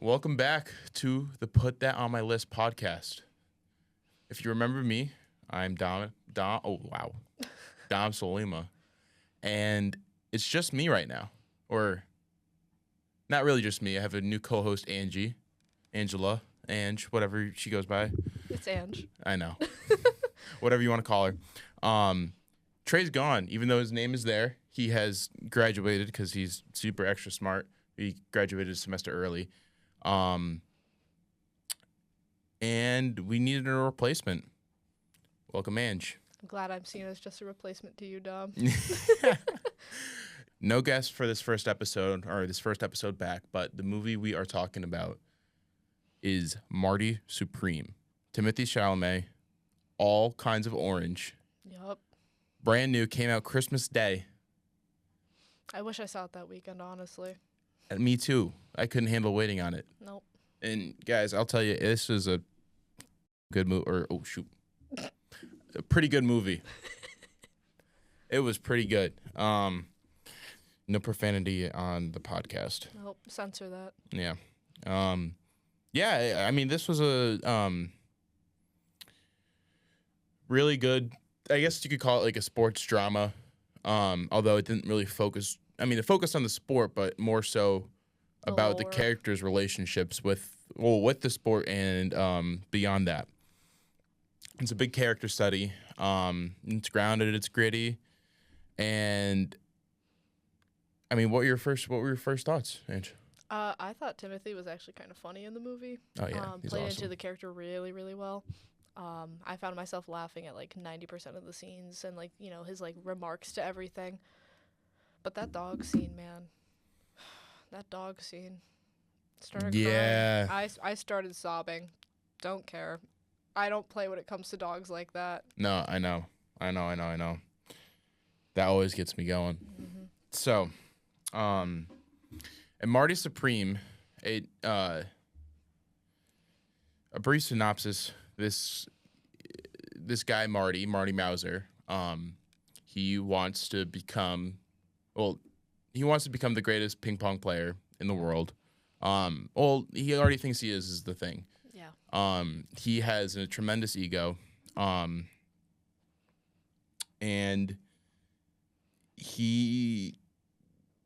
Welcome back to the Put That on My List podcast. If you remember me, I'm Dom Solima, and it's just me right now, or not really just me. I have a new co-host, Angela, whatever she goes by. It's Ange. I know, whatever you want to call her. Trey's gone, even though his name is there. He has graduated because he's super extra smart. He graduated a semester early. And we needed a replacement. Welcome, Ange. I'm glad I'm seen as just a replacement to you, Dom. No guest for this first episode, or this first episode back, but the movie we are talking about is Marty Supreme. Timothy Chalamet, all kinds of orange. Yup. Brand new, came out Christmas Day. I wish I saw it that weekend, honestly. And me too. I couldn't handle waiting on it. Nope. And guys, I'll tell you, this is a good movie. A pretty good movie. It was pretty good. No profanity on the podcast. Nope. Censor that. Yeah. Yeah. I mean, this was a really good. I guess you could call it like a sports drama. Although it didn't really focus. I mean, it focused on the sport, but more so about the characters' relationships with the sport and beyond that. It's a big character study. It's grounded, it's gritty, and I mean, what were your first thoughts, Ange? I thought Timothy was actually kind of funny in the movie. Oh yeah, he's played awesome. into the character really, really well. I found myself laughing at like 90% of the scenes and like his like remarks to everything. But that dog scene, man. That dog scene. Started crying. I started sobbing. Don't care. I don't play when it comes to dogs like that. No, I know. That always gets me going. Mm-hmm. So, and Marty Supreme, a brief synopsis. This guy Marty Mauser, he wants to become the greatest ping pong player in the world. He already thinks he is the thing. Yeah. He has a tremendous ego. And he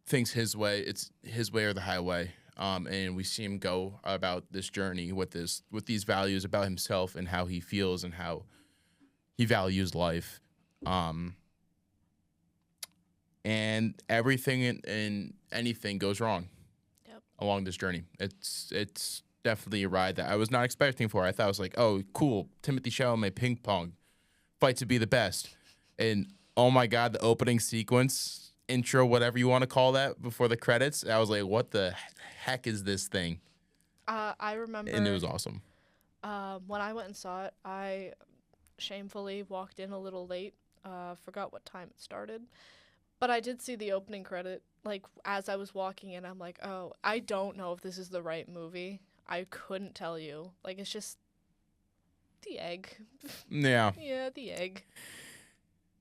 thinks it's his way or the highway. And we see him go about this journey with these values about himself and how he feels and how he values life. And everything and anything goes wrong. Yep. Along this journey. It's definitely a ride that I was not expecting for. I thought it was like, oh, cool, Timothy Chalamet ping pong, fight to be the best. And oh my God, the opening sequence, intro, whatever you want to call that, before the credits, I was like, what the heck is this thing? I remember. And it was awesome. When I went and saw it, I shamefully walked in a little late. Forgot what time it started. But I did see the opening credit, like, as I was walking in. I'm like, oh, I don't know if this is the right movie. I couldn't tell you. Like, it's just the egg. Yeah. Yeah, the egg.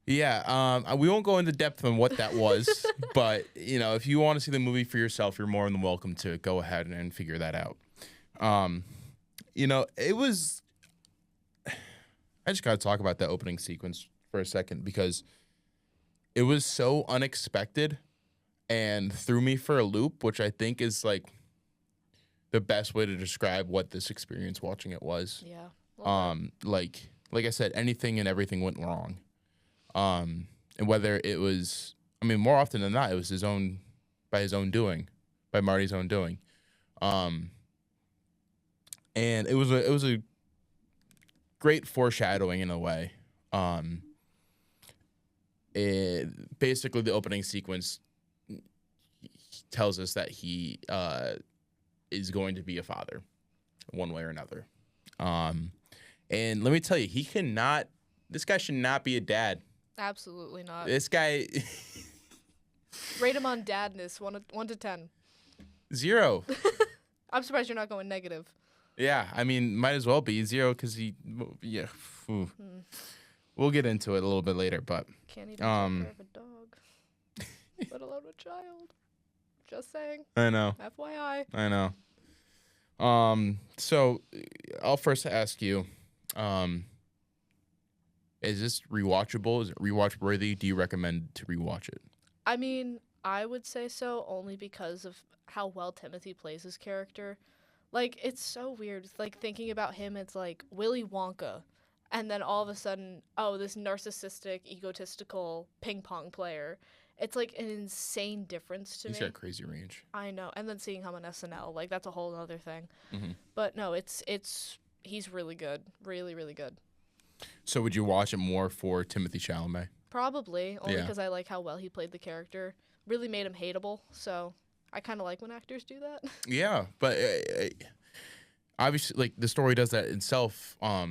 Yeah, we won't go into depth on what that was, but, if you want to see the movie for yourself, you're more than welcome to go ahead and figure that out. It was... I just got to talk about that opening sequence for a second because it was so unexpected and threw me for a loop, which I think is, like, the best way to describe what this experience watching it was. Yeah. Like I said, anything and everything went wrong. And whether it was, more often than not, it was by Marty's own doing. And it was a great foreshadowing in a way. Basically the opening sequence tells us that he is going to be a father one way or another. And let me tell you, this guy should not be a dad. Absolutely not. This guy... Rate him on dadness, 1 to 10. 0. I'm surprised you're not going negative. Yeah, might as well be 0 because yeah. We'll get into it a little bit later, but... Can't even take care of a dog, let alone a child. Just saying. I know. FYI. I know. So I'll first ask you, um, is this rewatchable? Is it rewatch worthy? Do you recommend to rewatch it? I mean, I would say so only because of how well Timothy plays his character. Like, it's so weird. Like, thinking about him, it's like Willy Wonka. And then all of a sudden, oh, this narcissistic, egotistical ping pong player. It's like an insane difference to He's me. got crazy range. I know. And then seeing him on SNL, like, that's a whole other thing. Hmm. But no, he's really good. Really, really good. So would you watch it more for Timothy Chalamet? Probably, only Yeah. because I like how well he played the character. Really made him hateable, so I kind of like when actors do that. Yeah, but obviously, like the story does that itself. I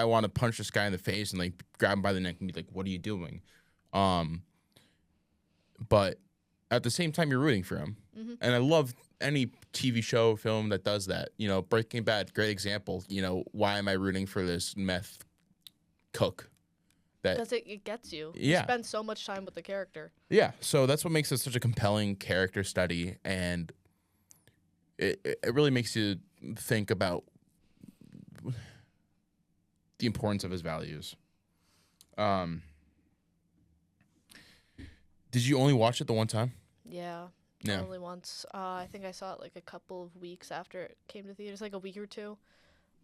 want to punch this guy in the face and like grab him by the neck and be like, "What are you doing?" But at the same time, you're rooting for him, Mhm. and I love any TV show, film that does that. Breaking Bad, great example. Why am I rooting for this meth cook? That Because it gets you. Yeah. You spend so much time with the character. Yeah, so that's what makes it such a compelling character study, and it really makes you think about the importance of his values. Did you only watch it the one time? Yeah. Yeah. Only once. I think I saw it like a couple of weeks after it came to theaters, like a week or two.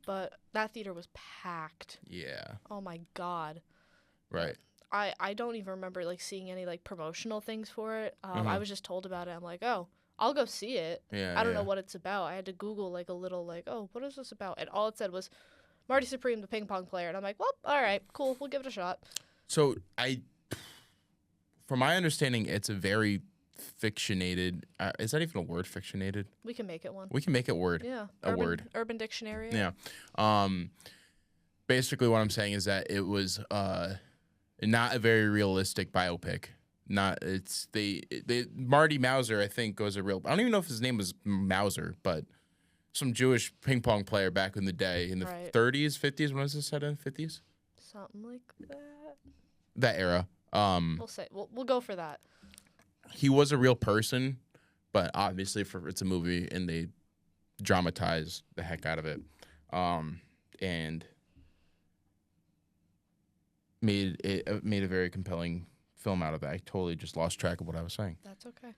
But that theater was packed. Yeah. Oh my god. Right. I don't even remember like seeing any like promotional things for it. I Uh-huh. was just told about it. I'm like, oh, I'll go see it. Yeah. I don't yeah. know what it's about. I had to Google like a little like, oh, what is this about? And all it said was Marty Supreme, the ping pong player. And I'm like, well, all right, cool. We'll give it a shot. So from my understanding, it's a very fictionated. Is that even a word? Fictionated. We can make it one. We can make it word. Yeah. A word. Urban Dictionary. Yeah. Basically, what I'm saying is that it was not a very realistic biopic. Not it's they Marty Mauser, I think, was a real. I don't even know if his name was Mauser, but some Jewish ping pong player back in the day in the Right. 30s, 50s. When was this set in? 50s. Something like that. That era. We'll say we'll go for that. He was a real person, but obviously it's a movie and they dramatize the heck out of it, and made a very compelling film out of that. I totally just lost track of what I was saying. That's okay.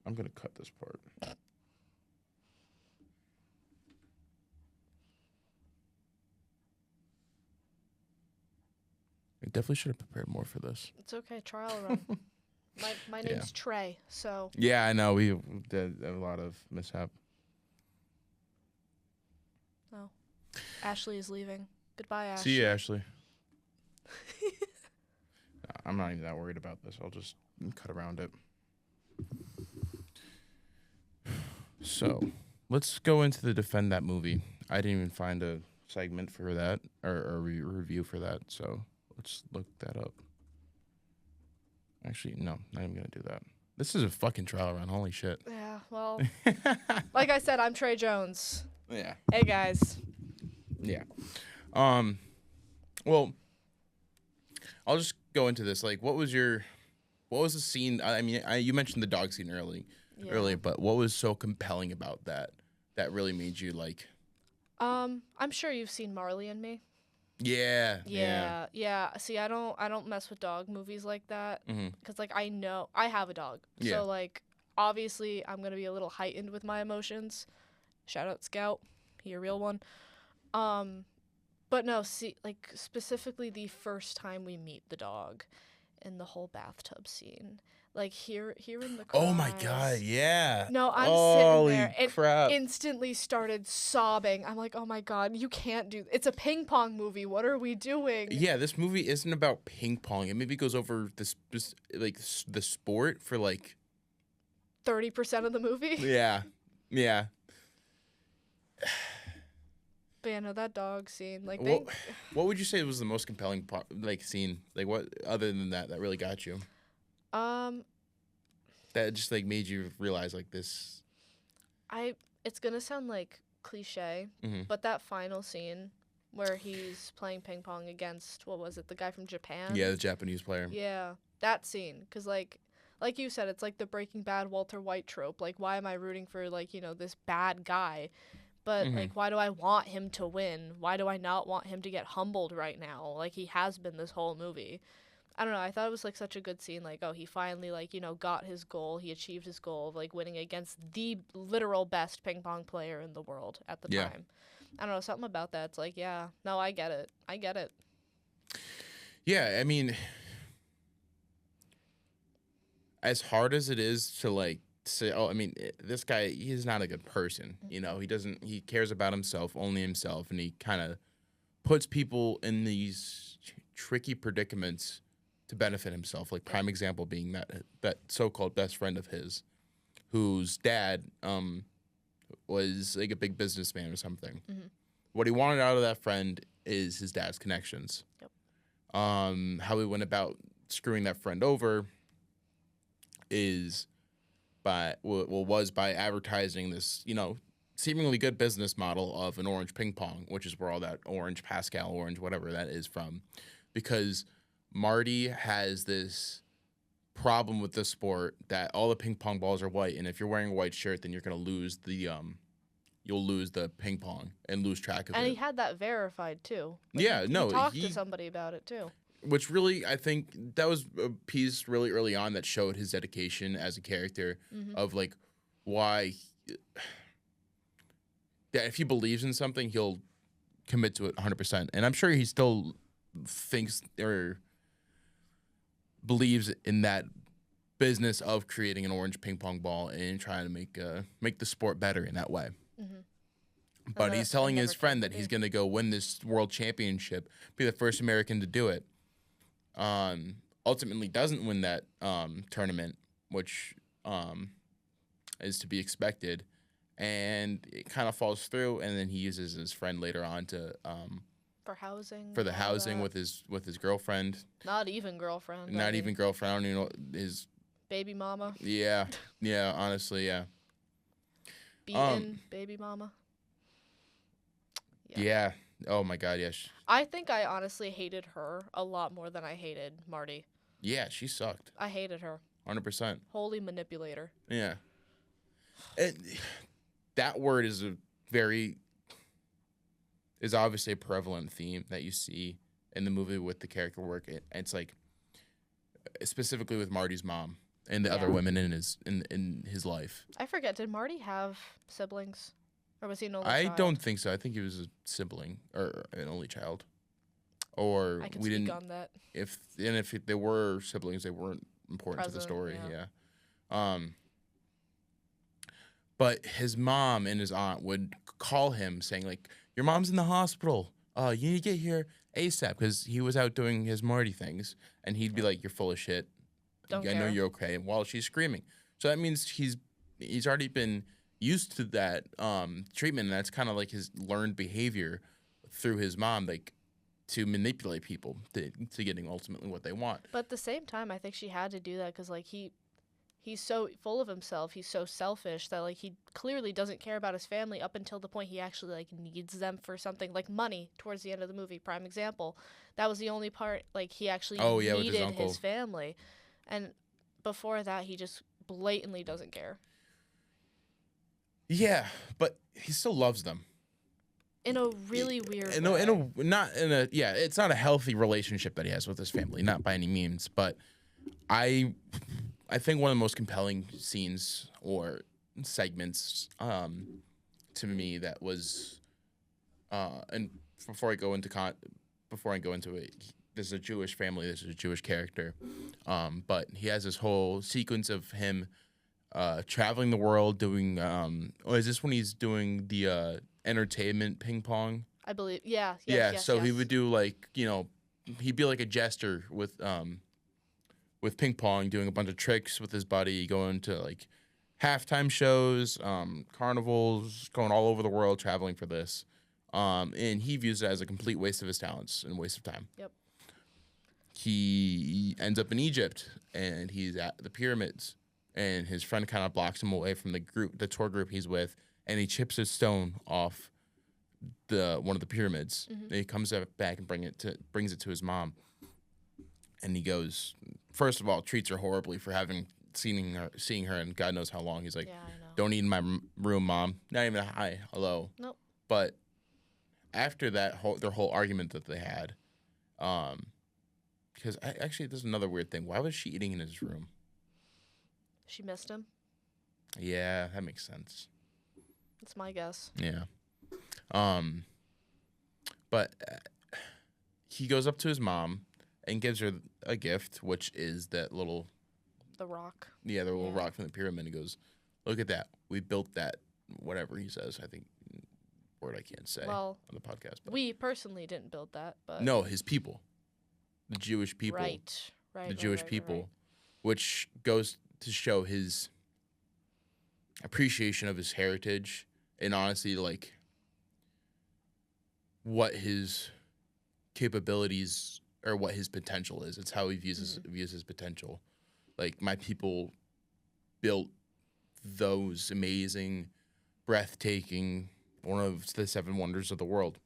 I'm gonna cut this part. I definitely should have prepared more for this. It's okay. Trial run. My name's Trey, so Yeah, I know we did a lot of mishap. Ashley is leaving. Goodbye, Ashley. See you, Ashley. I'm not even that worried about this. I'll just cut around it. So, let's go into the defend that movie. I didn't even find a segment for that or a review for that, so let's look that up. Actually, no, not even gonna do that. This is a fucking trial run. Holy shit. Yeah, well, like I said, I'm Trey Jones. Yeah. Hey, guys. Yeah. Well, I'll just go into this. Like, what was the scene? I mean, you mentioned the dog scene earlier, but what was so compelling about that really made you like? I'm sure you've seen Marley and Me. Yeah. See, I don't mess with dog movies like that Mhm. because like I know I have a dog, Yeah. so like obviously I'm gonna be a little heightened with my emotions. Shout out Scout, he a real one. But no, see, like specifically the first time we meet the dog, in the whole bathtub scene, like hearing the cries. Oh my god. Yeah. No, I'm Holy sitting there and crap. instantly started sobbing. I'm like, oh my god, you can't do. It's a ping pong movie. What are we doing? Yeah, this movie isn't about ping pong. It maybe goes over the sport for like 30% of the movie. yeah. But yeah, no, that dog scene, like What would you say was the most compelling part, like scene? Like what other than that really got you? That just like made you realize like this. it's gonna sound like cliche, Mhm. but that final scene where he's playing ping pong against, what was it, the guy from Japan? Yeah, the Japanese player. Yeah, that scene. Because, like you said, it's like the Breaking Bad Walter White trope. Like, why am I rooting for, like, this bad guy? But, like, why do I want him to win? Why do I not want him to get humbled right now? Like, he has been this whole movie. I don't know. I thought it was, like, such a good scene. Like, oh, he finally, like, got his goal. He achieved his goal of, like, winning against the literal best ping pong player in the world at the time. I don't know. Something about that. It's like, yeah, no, I get it. I get it. Yeah, I mean, as hard as it is to, like, say, oh, I mean, this guy, he's not a good person. He cares about himself, only himself, and he kind of puts people in these tricky predicaments to benefit himself. Like, prime example being that so-called best friend of his, whose dad was like a big businessman or something. What he wanted out of that friend is his dad's connections. Yep. How he went about screwing that friend over was by advertising this, seemingly good business model of an orange ping pong, which is where all that orange, Pascal orange, whatever that is from, because Marty has this problem with the sport that all the ping pong balls are white, and if you're wearing a white shirt, then you're gonna lose you'll lose the ping pong and lose track of it. And he had that verified too. Like, yeah, he talked to somebody about it too. Which really, I think that was a piece really early on that showed his dedication as a character of like why that if he believes in something, he'll commit to it 100%. And I'm sure he still thinks or believes in that business of creating an orange ping pong ball and trying to make the sport better in that way. But he's telling his friend that he's going to go win this world championship, be the first American to do it. Ultimately doesn't win that tournament, which is to be expected, and it kind of falls through. And then he uses his friend later on to for housing. For the housing with his girlfriend. Not even girlfriend. Not even girlfriend. I don't even know his baby mama. Yeah, honestly, yeah. Beaten baby mama. Yeah. Oh my God, yes. I think I honestly hated her a lot more than I hated Marty. Yeah, she sucked. I hated her. 100%. Holy manipulator. Yeah. That word is obviously a prevalent theme that you see in the movie with the character work. It's like specifically with Marty's mom and the other women in his life. I forget. Did Marty have siblings? Or was he an only child? I don't think so. I think he was a sibling or an only child. Or I can speak on that. If they were siblings, they weren't important to the story. Yeah. But his mom and his aunt would call him saying like, "Your mom's in the hospital. You need to get here ASAP," because he was out doing his Marty things, and he'd be like, "You're full of shit. I know you're okay." While she's screaming, so that means he's already been used to that treatment, and that's kind of like his learned behavior through his mom, like to manipulate people to getting ultimately what they want. But at the same time, I think she had to do that because like he's so full of himself, he's so selfish that like he clearly doesn't care about his family up until the point he actually like needs them for something like money towards the end of the movie. Prime example, that was the only part like he actually needed his family, and before that he just blatantly doesn't care. Yeah, but he still loves them. In a really weird way. It's not a healthy relationship that he has with his family, not by any means. But I think one of the most compelling scenes or segments to me that was, and before I go into it, this is a Jewish family, this is a Jewish character, but he has this whole sequence of him traveling the world doing is this when he's doing the entertainment ping pong? I believe yes, so he would do like, he'd be like a jester with ping pong, doing a bunch of tricks with his buddy, going to like halftime shows, carnivals, going all over the world traveling for this, and he views it as a complete waste of his talents and waste of time. Yep. He ends up in Egypt and he's at the pyramids, and his friend kind of blocks him away from the tour group he's with, and he chips a stone off the one of the pyramids. Mhm. And he comes back and brings it to his mom, and he goes, first of all, treats her horribly for having seeing her, and God knows how long. He's like, Yeah, I know. "Don't eat in my room, mom." Not even a hi, hello. Nope. But after their whole argument that they had, because actually, there's another weird thing. Why was she eating in his room? She missed him. Yeah, that makes sense. That's my guess. Yeah. But he goes up to his mom and gives her a gift, which is that little, The rock. the little Yeah. rock from the pyramid. He goes, "Look at that. We built that." Whatever he says, I think word I can't say Well, on the podcast. But we personally didn't build that, but no, his people, the Jewish people, right, the Jewish people, which goes to show his appreciation of his heritage and honestly, like, what his capabilities or what his potential is. It's how he views his potential. Like, my people built those amazing, breathtaking, one of the 7 wonders of the world.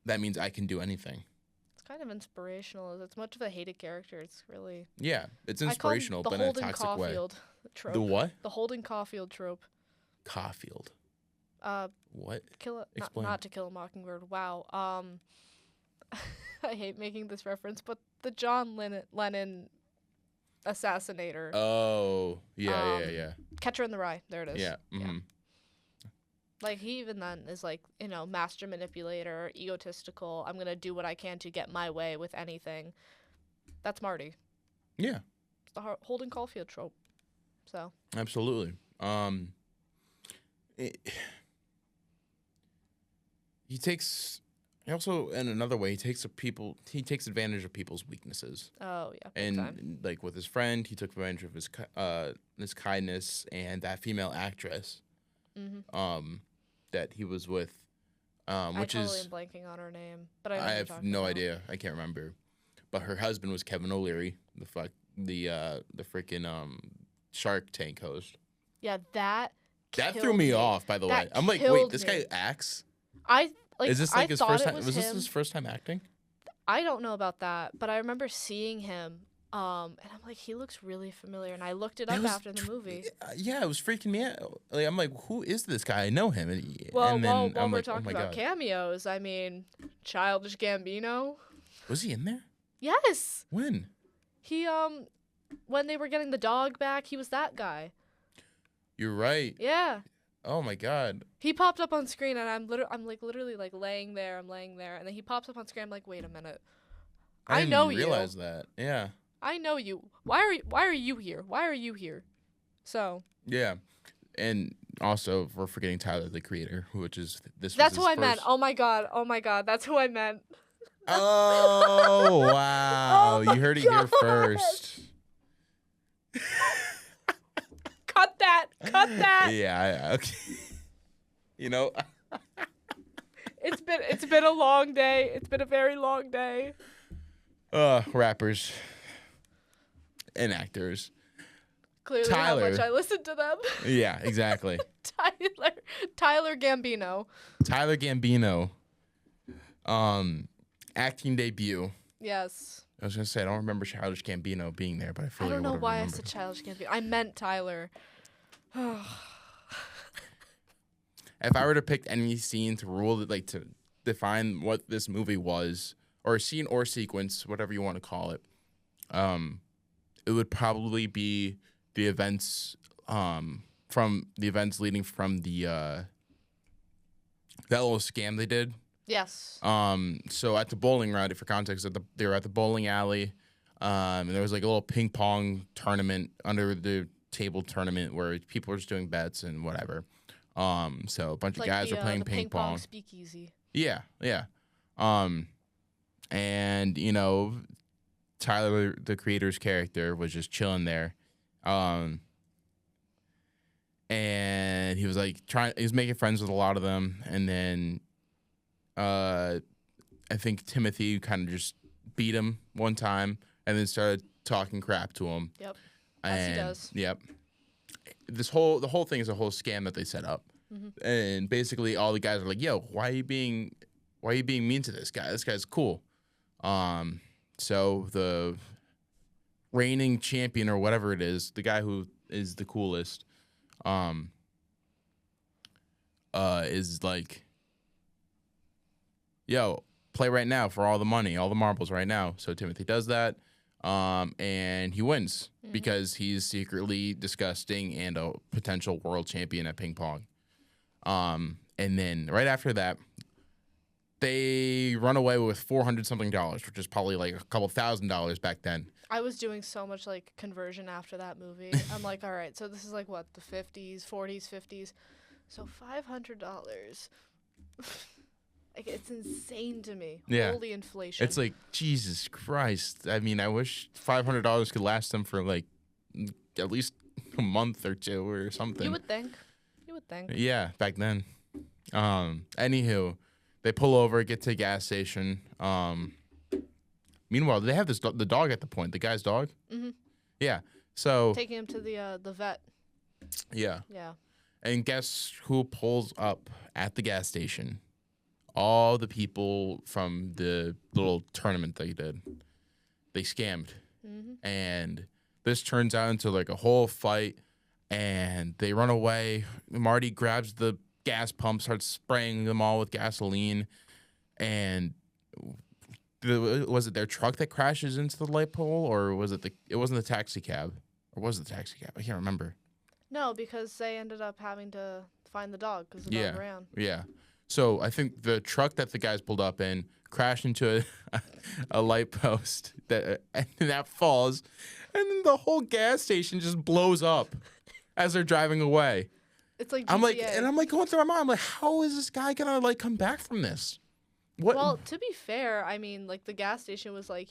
That means I can do anything. It's kind of inspirational. It's much of a hated character. It's really Yeah, it's I call him inspirational, the but in a Holden toxic way. Caulfield trope. The what? The Holden Caulfield trope. Caulfield. What? Explain. Not To Kill a Mockingbird. Wow. I hate making this reference, but the John Lennon assassinator. Oh, yeah, yeah. Catcher in the Rye. There it is. Yeah. Mm-hmm. Like, he even then is like, master manipulator, egotistical. I'm going to do what I can to get my way with anything. That's Marty. Yeah. It's the Holden Caulfield trope. So. Absolutely. He takes advantage of people's weaknesses. Oh, yeah. Big time. And like with his friend, he took advantage of his kindness, and that female actress that he was with, which I totally is am blanking on her name, but I know I what you're have talking no about. idea. I can't remember. But her husband was Kevin O'Leary, the freaking Shark Tank host. Yeah, that threw me off, by the way. I'm like, wait, killed this me. guy acts? Is this like his first time? Was this his first time acting? I don't know about that, but I remember seeing him, and I'm like, he looks really familiar. And I looked it up after the movie. Yeah, it was freaking me out. Like, I'm like, who is this guy? I know him. And Well, then while I'm we're like, talking oh my about God. cameos, I mean, Childish Gambino. Was he in there? Yes, When? he when they were getting the dog back, he was that guy. You're right. Yeah. Oh my God. He popped up on screen, and I'm literally like laying there. I'm laying there, and then he pops up on screen. I'm like, wait a minute. I didn't know realize you. that. Yeah. I know you. Why are you here? Why are you here? So. Yeah. And also, we're forgetting Tyler, the creator, which is this. That's was who his I meant. first- Oh my god. That's who I meant. Oh wow! Oh my You heard it here God. first. Cut that. Yeah. Okay. You know. It's been a long day. It's been a very long day. Rappers and actors. Clearly, Tyler. how much I listened to them. Yeah, exactly. Tyler Gambino. Tyler Gambino. Acting debut. Yes. I was gonna say I don't remember Childish Gambino being there, but I feel I like don't know why I remembered. said Childish Gambino. I meant Tyler. If I were to pick any scene to rule it, like to define what this movie was, or a scene or sequence, whatever you want to call it, it would probably be the events leading from the that little scam they did. Yes. So at the bowling route, for context, they were at the bowling alley, and there was like a little ping pong tournament under the table tournament where people were just doing bets and whatever. So a bunch of guys were playing the ping pong. speakeasy. Yeah. And Tyler, the creator's character, was just chilling there. And he was like he was making friends with a lot of them, and then I think Timothy kind of just beat him one time and then started talking crap to him. Yep. As he does. Yep. The whole thing is a whole scam that they set up. And basically all the guys are like, "Yo, why are you being mean to this guy? This guy's cool." So the reigning champion or whatever it is, the guy who is the coolest, is like, "Yo, play right now for all the money, all the marbles right now." So Timothy does that, and he wins because he's secretly disgusting and a potential world champion at ping pong. And then right after that, they run away with $400 something, which is probably like a couple $1,000 back then. I was doing so much like conversion after that movie. I'm like, all right, so this is like what, the 50s, 40s, 50s. So $500. Like, it's insane to me. Yeah. Holy inflation. It's like, Jesus Christ. I mean, I wish $500 could last them for like at least a month or two or something. You would think. Yeah, back then. Anywho, they pull over, get to a gas station. Meanwhile, they have the dog at the point, the guy's dog. Mm-hmm. Yeah. So taking him to the vet. Yeah. Yeah. And guess who pulls up at the gas station? All the people from the little tournament they did. They scammed. Mm-hmm. And this turns out into like a whole fight. And they run away. Marty grabs the gas pump, starts spraying them all with gasoline. And was it their truck that crashes into the light pole? Or was it it wasn't the taxi cab? Or was it the taxi cab? I can't remember. No, because they ended up having to find the dog because the dog ran. Yeah. So I think the truck that the guys pulled up in crashed into a light post and that falls. And then the whole gas station just blows up as they're driving away. It's like I'm like going through my mind. I'm like, how is this guy gonna like come back from this? What? Well, to be fair, I mean, like the gas station was like,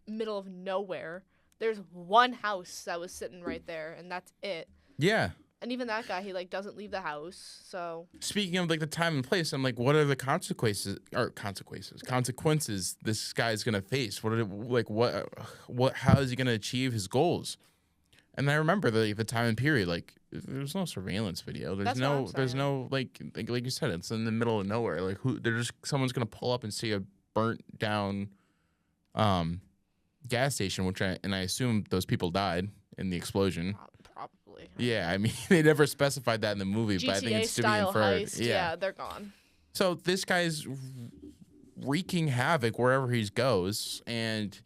middle of nowhere. There's one house that was sitting right there, and that's it. Yeah. And even that guy, he like doesn't leave the house. So speaking of like the time and place, I'm like, what are the consequences this guy's gonna face? How is he gonna achieve his goals? And I remember the time and period, like there's no surveillance video. There's no like you said, it's in the middle of nowhere. Like someone's gonna pull up and see a burnt down gas station, and I assume those people died in the explosion. Probably. Yeah, I mean they never specified that in the movie, but I think it's to be inferred. Heist, yeah, they're gone. So this guy's wreaking havoc wherever he goes, and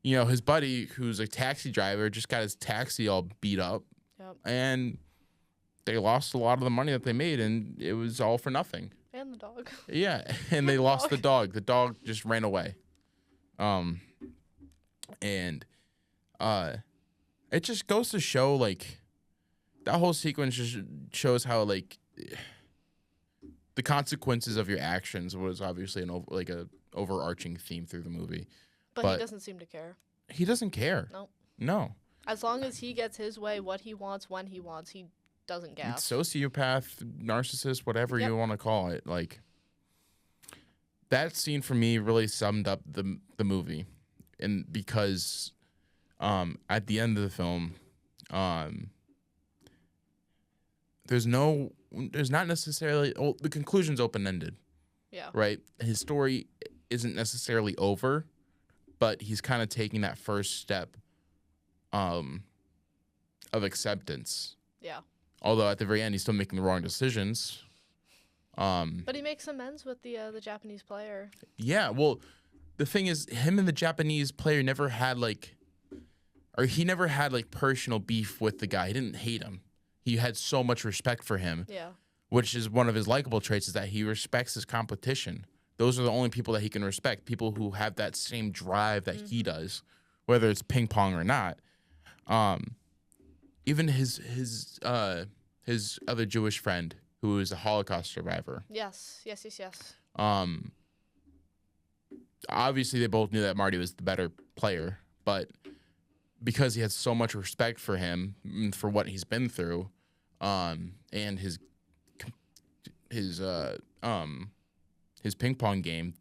his buddy, who's a taxi driver, just got his taxi all beat up. Yep. And they lost a lot of the money that they made, and it was all for nothing. And the dog. Yeah, and they lost the dog. The dog just ran away. And it just goes to show, like, that whole sequence just shows how, like, the consequences of your actions was obviously an overarching theme through the movie. But he doesn't seem to care. He doesn't care. No. As long as he gets his way, what he wants, when he wants, he doesn't gas. Sociopath, narcissist, whatever you want to call it. Like, that scene for me really summed up the movie. And because at the end of the film, there's not necessarily, the conclusion's open-ended. Yeah. Right? His story isn't necessarily over, but he's kind of taking that first step of acceptance. Yeah. Although at the very end, he's still making the wrong decisions. But he makes amends with the Japanese player. Yeah, well, the thing is, him and the Japanese player never had personal beef with the guy. He didn't hate him. He had so much respect for him. Yeah. Which is one of his likable traits, is that he respects his competition. Those are the only people that he can respect, people who have that same drive that he does, whether it's ping pong or not. Even his other Jewish friend, who is a Holocaust survivor. Yes. Obviously, they both knew that Marty was the better player, but because he had so much respect for him, for what he's been through, and his ping pong game.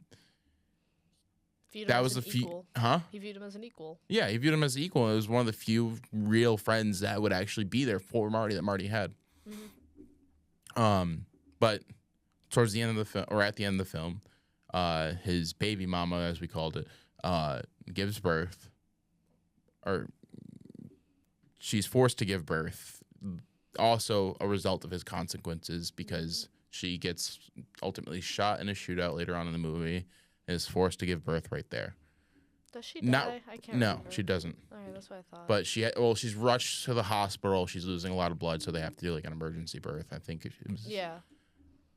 That was the few. Huh? He viewed him as an equal. Yeah, he viewed him as an equal. It was one of the few real friends that would actually be there for Marty that Marty had. But towards the end of the film, or at the end of the film, his baby mama, as we called it, gives birth, or she's forced to give birth, also a result of his consequences, because she gets ultimately shot in a shootout later on in the movie and is forced to give birth right there. Does she die? I can't No, remember. she doesn't. All right, that's what I thought. But she's rushed to the hospital. She's losing a lot of blood, so they have to do like an emergency birth. I think it was. Yeah.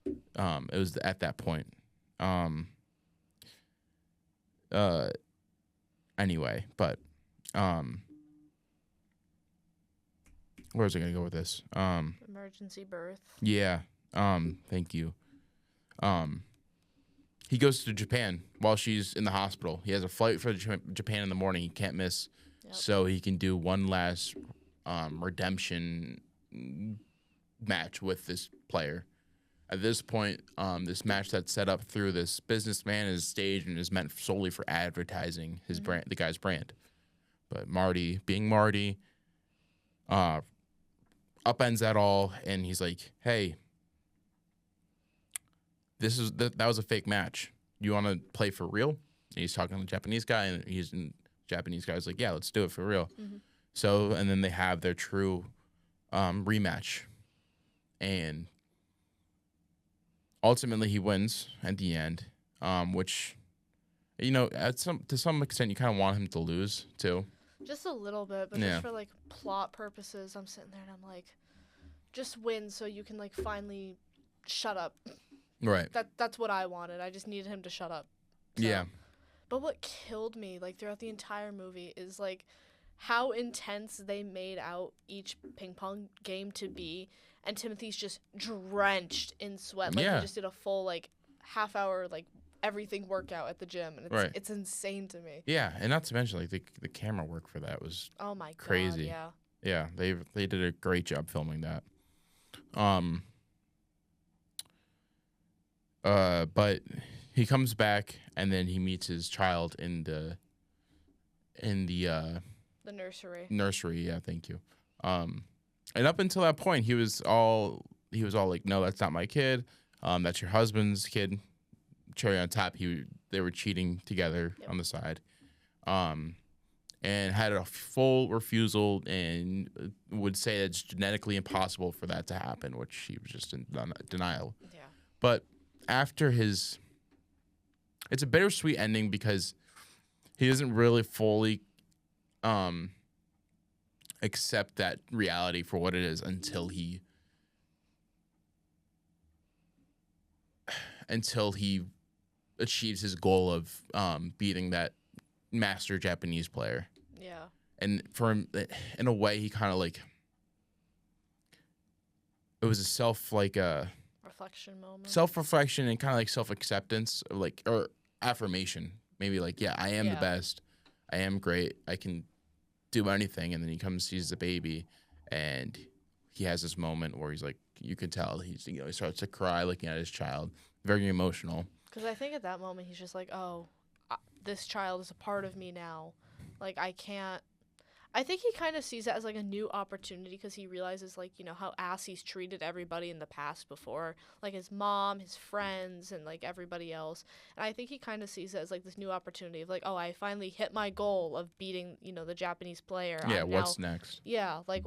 It was at that point. Anyway, but where was I gonna go with this? Emergency birth. Yeah. Thank you. He goes to Japan while she's in the hospital. He has a flight for Japan in the morning. He can't miss, so he can do one last redemption match with this player. At this point, this match that's set up through this businessman is staged and is meant solely for advertising his brand, the guy's brand. But Marty, being Marty, upends that all, and he's like, "Hey, that was a fake match. You want to play for real?" And he's talking to the Japanese guy, and Japanese guy's like, "Yeah, let's do it for real." Mm-hmm. So, and then they have their true rematch, and ultimately he wins at the end, which, to some extent you kind of want him to lose too. Just a little bit, but just for like plot purposes, I'm sitting there and I'm like, just win so you can like finally shut up. Right. That's what I wanted. I just needed him to shut up. So. Yeah. But what killed me like throughout the entire movie is like how intense they made out each ping pong game to be, and Timothy's just drenched in sweat. Like he just did a full like half hour like everything workout at the gym, and it's insane to me. Yeah, and not to mention like the camera work for that was crazy. God, yeah. They did a great job filming that. But he comes back and then he meets his child in the nursery. Nursery, yeah, thank you. And up until that point, he was all like, "No, that's not my kid. That's your husband's kid." Cherry on top, they were cheating together on the side, and had a full refusal and would say it's genetically impossible for that to happen, which he was just in denial. Yeah. But after it's a bittersweet ending because he doesn't really fully accept that reality for what it is until he achieves his goal of beating that master Japanese player. Yeah. And for him, in a way, he kind of like, it was a self-reflection and kind of like self-acceptance, or affirmation. Maybe like, yeah, I am the best. I am great. I can do anything. And then he comes, sees the baby, and he has this moment where he's like, you can tell he starts to cry looking at his child, very emotional. Because I think at that moment he's just like, oh, this child is a part of me now. Like I think he kind of sees it as like a new opportunity because he realizes like, how ass he's treated everybody in the past before, like his mom, his friends, and like everybody else. And I think he kind of sees it as like this new opportunity of like, oh, I finally hit my goal of beating, the Japanese player. Yeah, what's next? Yeah, like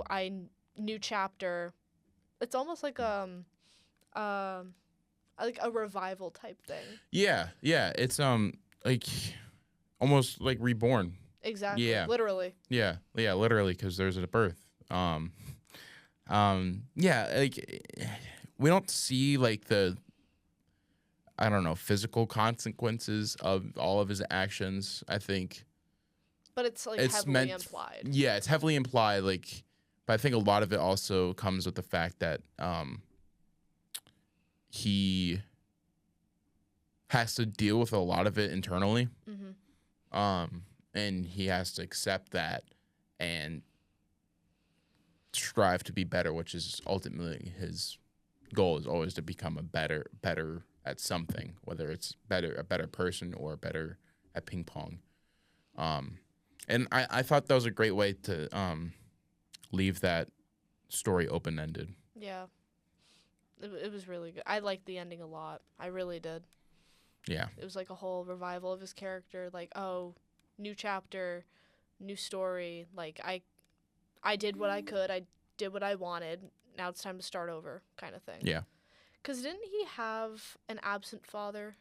new chapter. It's almost like like a revival type thing. Yeah, it's like almost like reborn. Exactly. Yeah. Literally. Yeah, literally, because there's a birth. Yeah, like we don't see like the, I don't know, physical consequences of all of his actions. I think. But it's like heavily implied. Yeah, it's heavily implied. Like, but I think a lot of it also comes with the fact that he has to deal with a lot of it internally. Mm-hmm. And he has to accept that and strive to be better, which is ultimately his goal is always to become a better at something, whether it's a better person or better at ping pong. And I thought that was a great way to leave that story open-ended. Yeah. It was really good. I liked the ending a lot. I really did. Yeah. It was like a whole revival of his character. Like, oh, new chapter, new story. Like, I did what I could. I did what I wanted. Now it's time to start over, kind of thing. Yeah. Because didn't he have an absent father?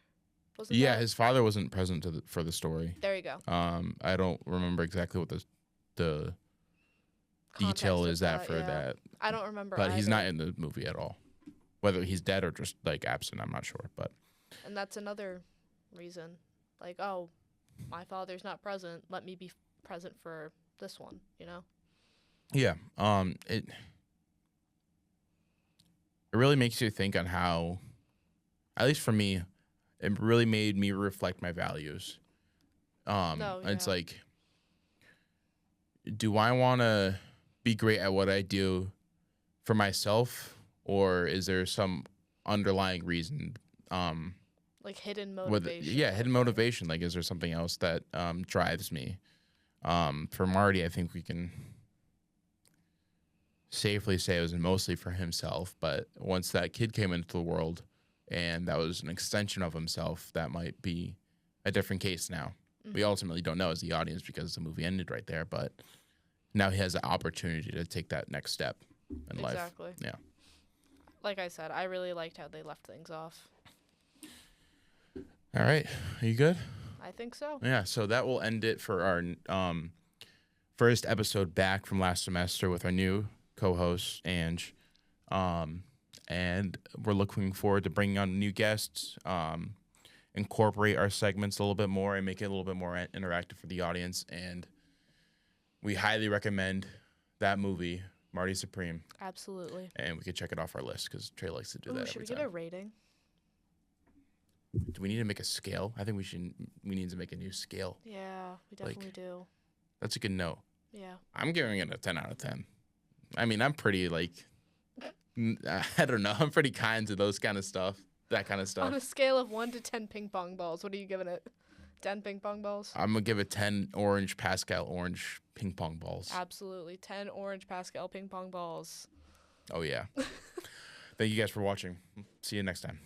Wasn't Yeah, that? his father wasn't present for the story. There you go. I don't remember exactly what the Context detail of is that for yeah. that. I don't remember But he's either. not in the movie at all. Whether he's dead or just like absent, I'm not sure. But And that's another reason. Like, oh, my father's not present. Let me be present for this one, you know? yeah, it really makes you think on how, at least for me, it really made me reflect my values. No, It's yeah. like, do I want to be great at what I do for myself, or is there some underlying reason? Like hidden With motivation. yeah, hidden motivation. Like, is there something else that drives me? For Marty, I think we can safely say it was mostly for himself. But once that kid came into the world, and that was an extension of himself, that might be a different case now. Mm-hmm. We ultimately don't know as the audience because the movie ended right there. But now he has the opportunity to take that next step in life. Exactly. Yeah. Like I said, I really liked how they left things off. All right. Are you good? I think so. Yeah. So that will end it for our first episode back from last semester with our new co-host, Ange. And we're looking forward to bringing on new guests, incorporate our segments a little bit more and make it a little bit more interactive for the audience. And we highly recommend that movie, Marty Supreme. Absolutely. And we could check it off our list because Trey likes to do that should every we time. give it a rating? Do we need to make a scale? I think we need to make a new scale. Yeah, we definitely do. That's a good note. Yeah. I'm giving it a 10 out of 10. I mean, I'm pretty, like, I don't know. I'm pretty kind to those kind of stuff, that kind of stuff. On a scale of 1 to 10 ping pong balls, what are you giving it? 10 ping pong balls? I'm going to give it 10 orange Pascal orange ping pong balls. Absolutely. 10 orange Pascal ping pong balls. Oh, yeah. Thank you guys for watching. See you next time.